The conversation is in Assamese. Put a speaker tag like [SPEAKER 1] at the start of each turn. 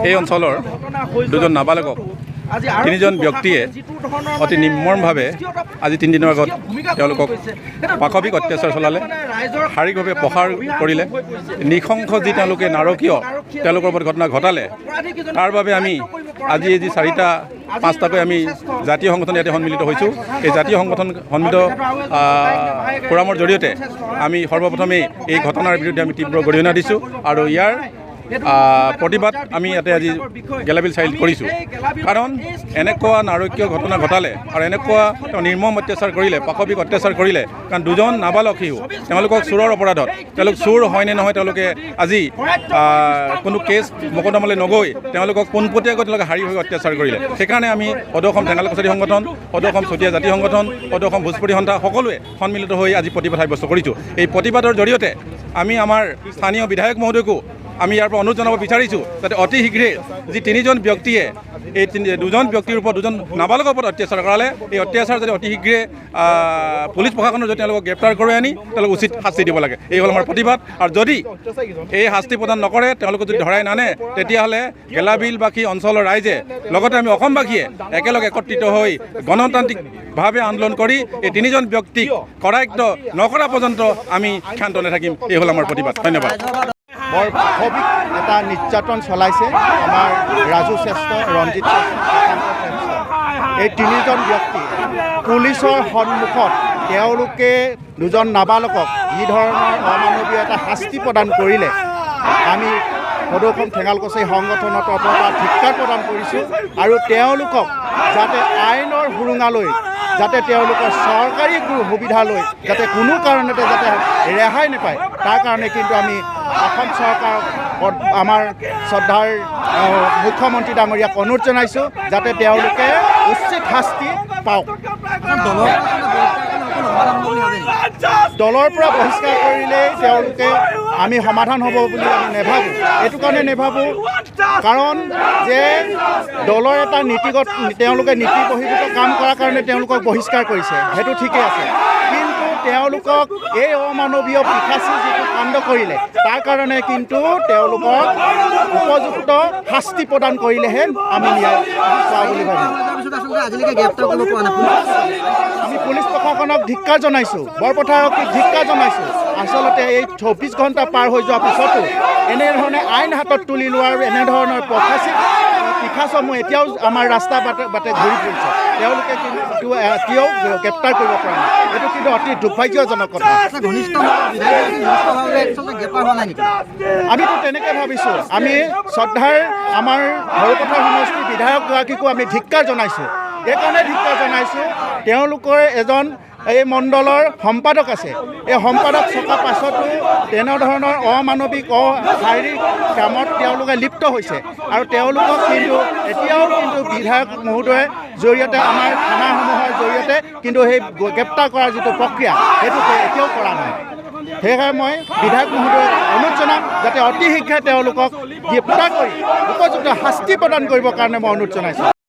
[SPEAKER 1] এই অঞ্চলৰ দুজন নাবালকক তিনিজন ব্যক্তিয়ে অতি নিৰ্মমভাৱে আজি 3 দিনৰ আগত তেওঁলোকক পাশবিক অত্যাচাৰ চলালে, শাৰীৰিকভাৱে প্ৰহাৰ কৰিলে, নৃশংস যি তেওঁলোকে নাৰকীয় তেওঁলোকৰ ওপৰত ঘটনা ঘটালে। তাৰ বাবে আমি আজি এই যি 4-5টাকৈ আমি জাতীয় সংগঠন ইয়াতে সন্মিলিত হৈছোঁ। এই জাতীয় সংগঠন সন্মিলিত ফোৰামৰ জৰিয়তে আমি সৰ্বপ্ৰথমে এই ঘটনাৰ বিৰুদ্ধে আমি তীব্ৰ গৰিহণা দিছোঁ আৰু ইয়াৰ প্ৰতিবাদ আমি ইয়াতে আজি গেলাবিল চাৰিআলিত কৰিছোঁ। কাৰণ এনেকুৱা নাৰকীয় ঘটনা ঘটালে আৰু এনেকুৱা নিৰ্মম অত্যাচাৰ কৰিলে, পাশবিক অত্যাচাৰ কৰিলে। কাৰণ দুজন নাবালক শিশু তেওঁলোকক চোৰৰ অপৰাধত, তেওঁলোক চোৰ হয় নে নহয় তেওঁলোকে আজি কোনো কেছ মোকদ্দমালৈ নগৈ তেওঁলোকক পোনপটীয়াকৈ তেওঁলোকে শাৰীৰিক অত্যাচাৰ কৰিলে। সেইকাৰণে আমি সদৌ অসম ঠেঙাল কছাৰী সংগঠন, সদৌ অসম চতিয়া জাতি সংগঠন, সদৌ অসম ভোজপুৰী সন্থা সকলোৱে সন্মিলিত হৈ আজি প্ৰতিবাদ সাব্যস্ত কৰিছোঁ। এই প্ৰতিবাদৰ জৰিয়তে আমি আমাৰ স্থানীয় বিধায়ক মহোদয়কো আমি ইয়াৰ পৰা অনুৰোধ জনাব বিচাৰিছোঁ যাতে অতি শীঘ্ৰে যি 3জন ব্যক্তিয়ে এই 2জন ব্যক্তিৰ ওপৰত 2জন নাবালকৰ ওপৰত অত্যাচাৰ কৰালে, এই অত্যাচাৰ যাতে অতি শীঘ্ৰে পুলিচ প্ৰশাসনৰ জৰিয়তে তেওঁলোকক গ্ৰেপ্তাৰ কৰি আনি তেওঁলোকক উচিত শাস্তি দিব লাগে। এই হ'ল আমাৰ প্ৰতিবাদ। আৰু যদি এই শাস্তি প্ৰদান নকৰে, তেওঁলোকে যদি ধৰাই নানে, তেতিয়াহ'লে গেলাবিলবাসী অঞ্চলৰ ৰাইজে লগতে আমি অসমবাসীয়ে একেলগে একত্ৰিত হৈ গণতান্ত্ৰিকভাৱে আন্দোলন কৰি এই 3জন ব্যক্তিক কৰায়ত্ব নকৰা পৰ্যন্ত আমি ক্ষান্ত নাথাকিম। এই হ'ল আমাৰ প্ৰতিবাদ। ধন্যবাদ।
[SPEAKER 2] বৰ পাশবিক এটা নিৰ্যাতন চলাইছে আমাৰ ৰাজু শ্ৰেষ্ঠ, ৰঞ্জিত শ্ৰেষ্ঠ, এই 3জন ব্যক্তি পুলিচৰ সন্মুখত তেওঁলোকে 2জন নাবালকক যি ধৰণৰ অমানৱীয় এটা শাস্তি প্ৰদান কৰিলে, আমি সদৌ অসম ঠেঙাল কছাৰী সংগঠনৰ তৰফৰ পৰা ধিক্কাৰ প্ৰদান কৰিছোঁ। আৰু তেওঁলোকক যাতে আইনৰ সুৰুঙালৈ, যাতে তেওঁলোকৰ চৰকাৰী সুবিধা লৈ যাতে কোনো কাৰণতে যাতে ৰেহাই নাপায়, তাৰ কাৰণে কিন্তু আমি অসম চৰকাৰক, আমাৰ শ্ৰদ্ধাৰ মুখ্যমন্ত্ৰী ডাঙৰীয়াক অনুৰোধ জনাইছোঁ যাতে তেওঁলোকে উচিত শাস্তি পাওক। দলৰ পৰা বহিষ্কাৰ কৰিলেই তেওঁলোকে আমি সমাধান হ'ব বুলি আমি নেভাবোঁ। এইটো কাৰণে নেভাবোঁ কাৰণ যে দলৰ এটা তেওঁলোকে নীতি বহিৰ্ভূত কাম কৰাৰ কাৰণে তেওঁলোকক বহিষ্কাৰ কৰিছে, সেইটো ঠিকেই আছে। কিন্তু তেওঁলোকক এই অমানৱীয় পিশাচি যিটো কাণ্ড কৰিলে, তাৰ কাৰণে কিন্তু তেওঁলোকক উপযুক্ত শাস্তি প্ৰদান কৰিলেহে আমি ন্যায় পোৱা বুলি ভাবোঁ। আমি পুলিচ প্ৰশাসনক ধিক্কাৰ জনাইছোঁ, বৰপথাৰক ধিক্কাৰ জনাইছোঁ। আচলতে এই 24 ঘণ্টা পাৰ হৈ যোৱাৰ পিছতো এনেধৰণে আইন হাতত তুলি লোৱাৰ এনেধৰণৰ পিশাচসমূহ এতিয়াও আমাৰ ৰাস্তা বাটে ঘূৰি ফুৰিছে। তেওঁলোকে কিন্তু এতিয়াও গ্ৰেপ্তাৰ কৰিব পৰা নাই। এইটো কিন্তু অতি দুৰ্ভাগ্যজনক কথা। আমিতো তেনেকৈ ভাবিছোঁ। আমি শ্ৰদ্ধাৰ আমাৰ বৰপথাৰ সমষ্টিৰ বিধায়কগৰাকীকো আমি ধিক্কাৰ জনাইছোঁ। এইকাৰণে ধিক্কাৰ জনাইছোঁ, তেওঁলোকৰ এজন এই মণ্ডলৰ সম্পাদক আছে। এই সম্পাদক থকা পাছতো তেনেধৰণৰ অমানৱিক শাৰীৰিক কামত তেওঁলোকে লিপ্ত হৈছে। আৰু তেওঁলোকক কিন্তু এতিয়াও কিন্তু বিধায়ক মহোদয়ে জৰিয়তে আমাৰ থানাসমূহৰ জৰিয়তে কিন্তু সেই গ্ৰেপ্তাৰ কৰাৰ যিটো প্ৰক্ৰিয়া, সেইটো এতিয়াও কৰা নাই। সেয়েহে মই বিধায়ক মহোদয়ক অনুৰোধ জনাম যাতে অতি শীঘ্ৰে তেওঁলোকক গ্ৰেপ্তাৰ কৰি উপযুক্ত শাস্তি প্ৰদান কৰিবৰ কাৰণে মই অনুৰোধ জনাইছোঁ।